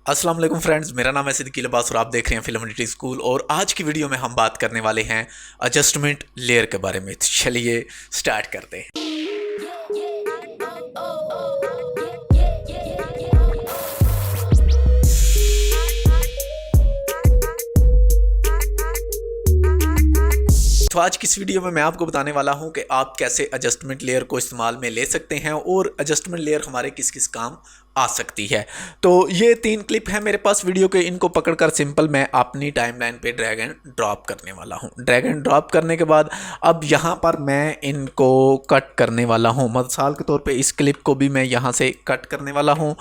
अस्सलाम वालेकुम फ्रेंड्स, मेरा नाम है सिद्दीकी लिबास और आप देख रहे हैं फिल्म एडिटिंग स्कूल। और आज की वीडियो में हम बात करने वाले हैं एडजस्टमेंट लेयर के बारे में। तो चलिए स्टार्ट करते हैं। तो आज की इस वीडियो में मैं आपको बताने वाला हूं कि आप कैसे एडजस्टमेंट लेयर को इस्तेमाल में ले सकते हैं और एडजस्टमेंट लेयर हमारे किस किस काम आ सकती है। तो ये 3 क्लिप हैं मेरे पास वीडियो के, इनको पकड़कर सिंपल मैं अपनी टाइमलाइन पे ड्रैग एंड ड्रॉप करने वाला हूं। ड्रैग एंड ड्रॉप करने के बाद अब यहां पर मैं इनको कट करने वाला हूं। मिसाल के तौर पे इस क्लिप को भी मैं यहां से कट करने वाला हूं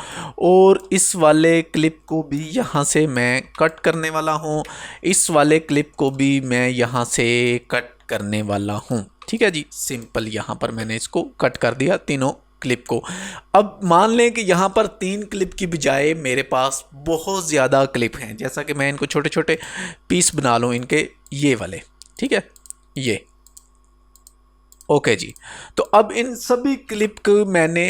और इस वाले क्लिप को भी यहां से मैं कट करने वाला हूं। इस वाले क्लिप को भी मैं यहां से कट करने वाला हूं। ठीक है जी, सिंपल यहां पर मैंने इसको कट कर दिया तीनों क्लिप को। अब मान लें कि यहाँ पर 3 क्लिप की बजाय मेरे पास बहुत ज़्यादा क्लिप हैं, जैसा कि मैं इनको छोटे छोटे पीस बना लूँ इनके, ये वाले। ठीक है, ये ओके जी। तो अब इन सभी क्लिप को मैंने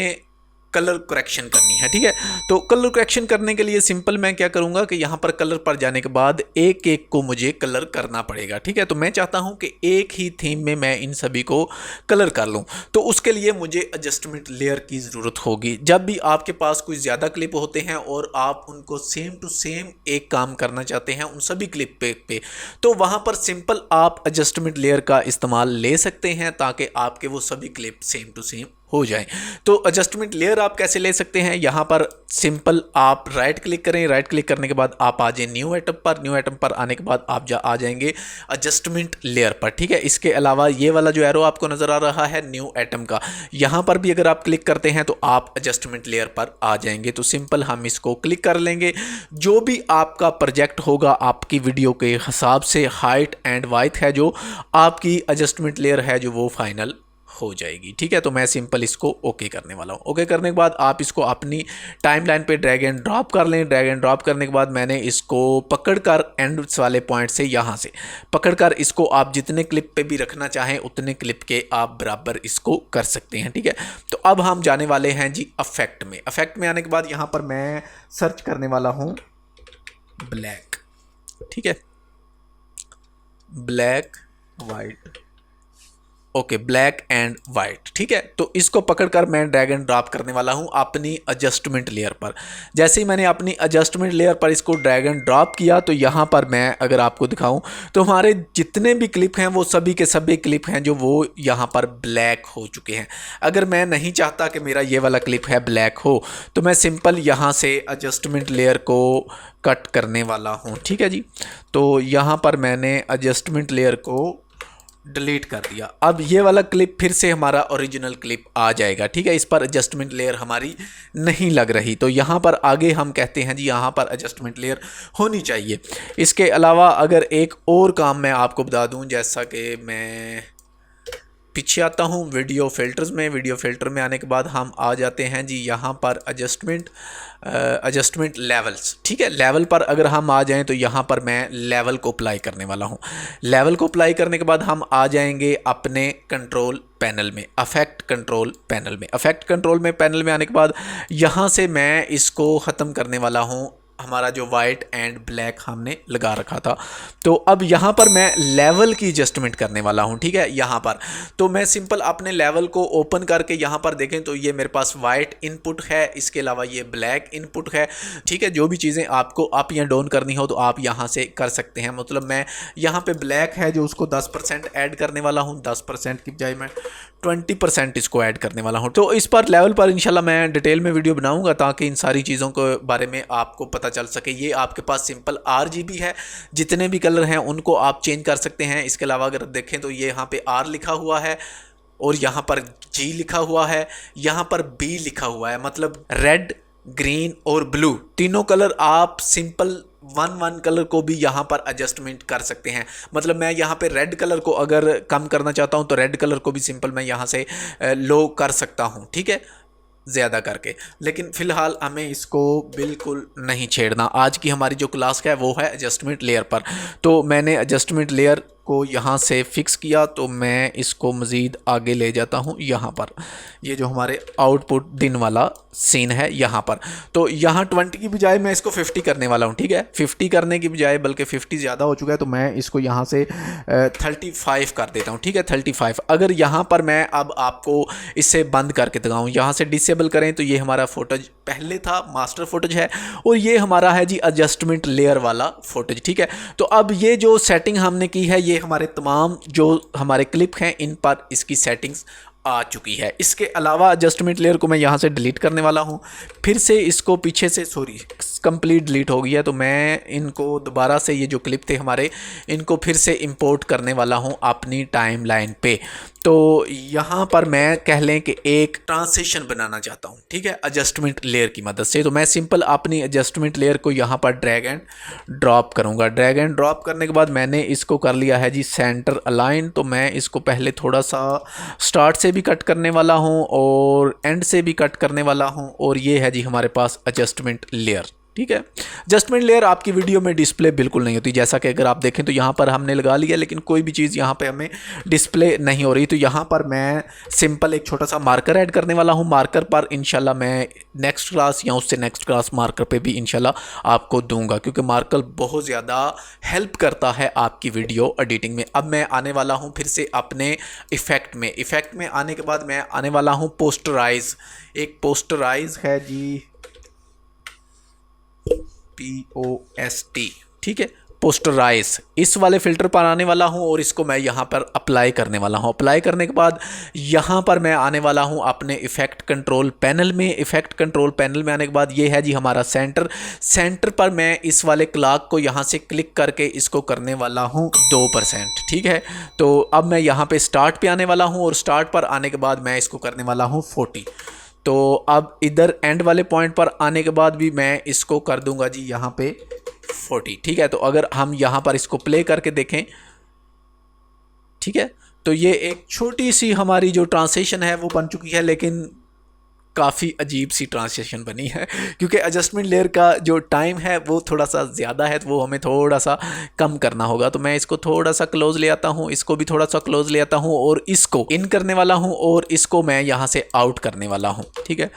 कलर करेक्शन करनी है। ठीक है, तो कलर करेक्शन करने के लिए सिंपल मैं क्या करूंगा कि यहाँ पर कलर पर जाने के बाद एक एक को मुझे कलर करना पड़ेगा। ठीक है, तो मैं चाहता हूँ कि एक ही थीम में मैं इन सभी को कलर कर लूँ। तो उसके लिए मुझे एडजस्टमेंट लेयर की ज़रूरत होगी। जब भी आपके पास कोई ज़्यादा क्लिप होते हैं और आप उनको सेम टू सेम एक काम करना चाहते हैं उन सभी क्लिप पे तो वहाँ पर सिंपल आप एडजस्टमेंट लेयर का इस्तेमाल ले सकते हैं ताकि आपके वो सभी क्लिप सेम टू सेम हो जाए। तो एडजस्टमेंट लेयर आप कैसे ले सकते हैं, यहाँ पर सिंपल आप राइट क्लिक करें। राइट क्लिक करने के बाद आप आ जाए न्यू आइटम पर। न्यू आइटम पर आने के बाद आप आ जाएंगे एडजस्टमेंट लेयर पर। ठीक है, इसके अलावा ये वाला जो एरो आपको नज़र आ रहा है न्यू आइटम का, यहाँ पर भी अगर आप क्लिक करते हैं तो आप एडजस्टमेंट लेयर पर आ जाएंगे। तो सिंपल हम इसको क्लिक कर लेंगे। जो भी आपका प्रोजेक्ट होगा आपकी वीडियो के हिसाब से हाइट एंड वाइथ है जो आपकी एडजस्टमेंट लेयर है जो वो फाइनल हो जाएगी। ठीक है, तो मैं सिंपल इसको ओके करने वाला हूँ। ओके करने के बाद आप इसको अपनी टाइमलाइन पे ड्रैग एंड ड्रॉप कर लें। ड्रैग एंड ड्रॉप करने के बाद मैंने इसको पकड़कर एंड वाले पॉइंट से यहाँ से पकड़कर इसको आप जितने क्लिप पे भी रखना चाहें उतने क्लिप के आप बराबर इसको कर सकते हैं। ठीक है, तो अब हम जाने वाले हैं जी अफेक्ट में। अफेक्ट में आने के बाद यहाँ पर मैं सर्च करने वाला हूँ ब्लैक। ठीक है, black white, okay, black and white. ठीक है, तो इसको पकड़कर मैं ड्रैग एंड ड्रॉप करने वाला हूं अपनी एडजस्टमेंट लेयर पर। जैसे ही मैंने अपनी एडजस्टमेंट लेयर पर इसको ड्रैग एंड ड्रॉप किया तो यहां पर मैं अगर आपको दिखाऊं तो हमारे जितने भी क्लिप हैं वो सभी के सभी क्लिप हैं जो वो यहां पर ब्लैक हो चुके हैं। अगर मैं नहीं चाहता कि मेरा ये वाला क्लिप है ब्लैक हो तो मैं सिंपल यहां से एडजस्टमेंट लेयर को कट करने वाला हूँ। ठीक है जी, तो यहाँ पर मैंने एडजस्टमेंट लेयर को डिलीट कर दिया। अब ये वाला क्लिप फिर से हमारा ओरिजिनल क्लिप आ जाएगा। ठीक है, इस पर एडजस्टमेंट लेयर हमारी नहीं लग रही तो यहाँ पर आगे हम कहते हैं जी यहाँ पर एडजस्टमेंट लेयर होनी चाहिए। इसके अलावा अगर एक और काम मैं आपको बता दूँ, जैसा कि मैं पीछे आता हूँ वीडियो फिल्टर्स में। वीडियो फिल्टर में आने के बाद हम आ जाते हैं जी यहाँ पर एडजस्टमेंट लेवल्स। ठीक है, लेवल पर अगर हम आ जाएं तो यहाँ पर मैं लेवल को अप्लाई करने वाला हूँ। लेवल को अप्लाई करने के बाद हम आ जाएंगे अपने कंट्रोल पैनल में, अफेक्ट कंट्रोल पैनल में। अफेक्ट कंट्रोल में पैनल में आने के बाद यहाँ से मैं इसको ख़त्म करने वाला हूँ, हमारा जो वाइट एंड ब्लैक हमने लगा रखा था। तो अब यहाँ पर मैं लेवल की एडजस्टमेंट करने वाला हूँ। ठीक है, यहाँ पर तो मैं सिंपल अपने लेवल को ओपन करके यहाँ पर देखें तो ये मेरे पास वाइट इनपुट है, इसके अलावा ये ब्लैक इनपुट है। ठीक है, जो भी चीज़ें आपको अप या डाउन करनी हो तो आप यहाँ से कर सकते हैं। मतलब मैं यहाँ पे ब्लैक है जो उसको 10% ऐड करने वाला हूँ, 10% की बजाय मैं 20% इसको ऐड करने वाला हूँ। तो इस पर लेवल पर इंशाल्लाह मैं डिटेल में वीडियो बनाऊँगा ताकि इन सारी चीज़ों के बारे में आपको पता चल सके। ये आपके पास सिंपल RGB है, जितने भी कलर हैं उनको आप चेंज कर सकते हैं। इसके अलावा अगर देखें तो ये यहाँ पे R लिखा हुआ है और यहाँ पर G लिखा हुआ है, यहाँ पर B लिखा हुआ है। मतलब रेड, ग्रीन और ब्लू तीनों कलर आप सिंपल वन कलर को भी यहाँ पर एडजस्टमेंट कर सकते हैं। मतलब मैं यहाँ पे रेड कलर को अगर कम करना चाहता हूँ तो रेड कलर को भी सिंपल मैं यहाँ से लो कर सकता हूँ। ठीक है, ज़्यादा करके, लेकिन फ़िलहाल हमें इसको बिल्कुल नहीं छेड़ना। आज की हमारी जो क्लास है वो है एडजस्टमेंट लेयर पर। तो मैंने एडजस्टमेंट लेयर को यहाँ से फिक्स किया तो मैं इसको मज़ीद आगे ले जाता हूँ यहाँ पर। ये जो हमारे आउटपुट दिन वाला सीन है यहाँ पर, तो यहाँ 20 की बजाय मैं इसको 50 करने वाला हूँ। ठीक है, 50 करने की बजाय, बल्कि 50 ज़्यादा हो चुका है, तो मैं इसको यहाँ से 35 कर देता हूँ। ठीक है, 35। अगर यहाँ पर मैं अब आपको इससे बंद करके दिखाऊँ, यहाँ से डिसेबल करें, तो ये हमारा फोटोज पहले था, मास्टर फोटोज है, और ये हमारा है जी एडजस्टमेंट लेयर वाला फोटोज। ठीक है, तो अब ये जो सेटिंग हमने की है, ये हमारे तमाम जो हमारे क्लिप हैं इन पर इसकी सेटिंग्स आ चुकी है। इसके अलावा एडजस्टमेंट लेयर को मैं यहाँ से डिलीट करने वाला हूँ, फिर से इसको पीछे से, सॉरी कंप्लीट डिलीट हो गया, तो मैं इनको दोबारा से, ये जो क्लिप थे हमारे, इनको फिर से इंपोर्ट करने वाला हूँ अपनी टाइमलाइन पे। तो यहाँ पर मैं कह लें कि एक ट्रांजिशन बनाना चाहता हूँ। ठीक है, एडजस्टमेंट लेयर की मदद से, तो मैं सिंपल अपनी एडजस्टमेंट लेयर को यहाँ पर ड्रैग एंड ड्रॉप करूँगा। ड्रैग एंड ड्रॉप करने के बाद मैंने इसको कर लिया है जी सेंटर अलाइन। तो मैं इसको पहले थोड़ा सा स्टार्ट से भी कट करने वाला हूँ और एंड से भी कट करने वाला हूँ, और ये है जी हमारे पास एडजस्टमेंट लेयर। ठीक है, एडजस्टमेंट लेयर आपकी वीडियो में डिस्प्ले बिल्कुल नहीं होती, जैसा कि अगर आप देखें तो यहाँ पर हमने लगा लिया, लेकिन कोई भी चीज़ यहाँ पे हमें डिस्प्ले नहीं हो रही। तो यहाँ पर मैं सिंपल एक छोटा सा मार्कर ऐड करने वाला हूँ। मार्कर पर इंशाल्लाह मैं नेक्स्ट क्लास या उससे नेक्स्ट क्लास मार्कर पे भी इंशाल्लाह आपको दूंगा, क्योंकि मार्कर बहुत ज़्यादा हेल्प करता है आपकी वीडियो एडिटिंग में। अब मैं आने वाला हूँ फिर से अपने इफ़ेक्ट में आने के बाद मैं आने वाला हूँ पोस्टराइज। एक पोस्टराइज है जी, POST। ठीक है, पोस्टराइज, इस वाले फ़िल्टर पर आने वाला हूं और इसको मैं यहां पर अप्लाई करने वाला हूं। अप्लाई करने के बाद यहां पर मैं आने वाला हूं अपने इफ़ेक्ट कंट्रोल पैनल में। इफ़ेक्ट कंट्रोल पैनल में आने के बाद ये है जी हमारा सेंटर पर मैं इस वाले क्लॉक को यहां से क्लिक करके इसको करने वाला हूं 2%। ठीक है, तो अब मैं यहां पे स्टार्ट पे आने वाला हूं और स्टार्ट पर आने के बाद मैं इसको करने वाला हूं 40। तो अब इधर एंड वाले पॉइंट पर आने के बाद भी मैं इसको कर दूंगा जी यहाँ पे 40। ठीक है, तो अगर हम यहाँ पर इसको प्ले करके देखें, ठीक है, तो ये एक छोटी सी हमारी जो ट्रांसलेशन है वो बन चुकी है, लेकिन काफ़ी अजीब सी ट्रांसलेशन बनी है, क्योंकि एडजस्टमेंट लेयर का जो टाइम है वो थोड़ा सा ज़्यादा है, तो वो हमें थोड़ा सा कम करना होगा। तो मैं इसको थोड़ा सा क्लोज ले आता हूँ, इसको भी थोड़ा सा क्लोज ले आता हूँ, और इसको इन करने वाला हूँ और इसको मैं यहाँ से आउट करने वाला हूँ। ठीक है,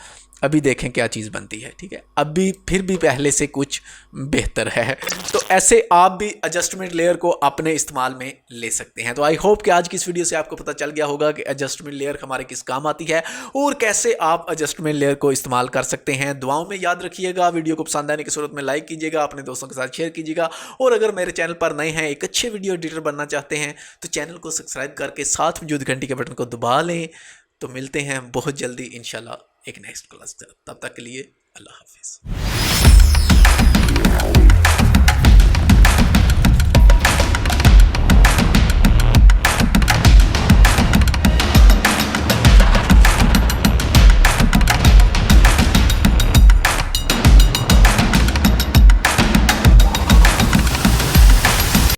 अभी देखें क्या चीज़ बनती है। ठीक है, अभी फिर भी पहले से कुछ बेहतर है। तो ऐसे आप भी एडजस्टमेंट लेयर को अपने इस्तेमाल में ले सकते हैं। तो आई होप कि आज की इस वीडियो से आपको पता चल गया होगा कि एडजस्टमेंट लेयर हमारे किस काम आती है और कैसे आप एडजस्टमेंट लेयर को इस्तेमाल कर सकते हैं। दुआओं में याद रखिएगा, वीडियो को पसंद आने की सूरत में लाइक कीजिएगा, अपने दोस्तों के साथ शेयर कीजिएगा, और अगर मेरे चैनल पर नए हैं, एक अच्छे वीडियो एडिटर बनना चाहते हैं, तो चैनल को सब्सक्राइब करके साथ मौजूद घंटी के बटन को दबा लें। तो मिलते हैं बहुत जल्दी इंशाल्लाह एक नेक्स्ट क्लास। तब तक के लिए अल्लाह हाफिज़।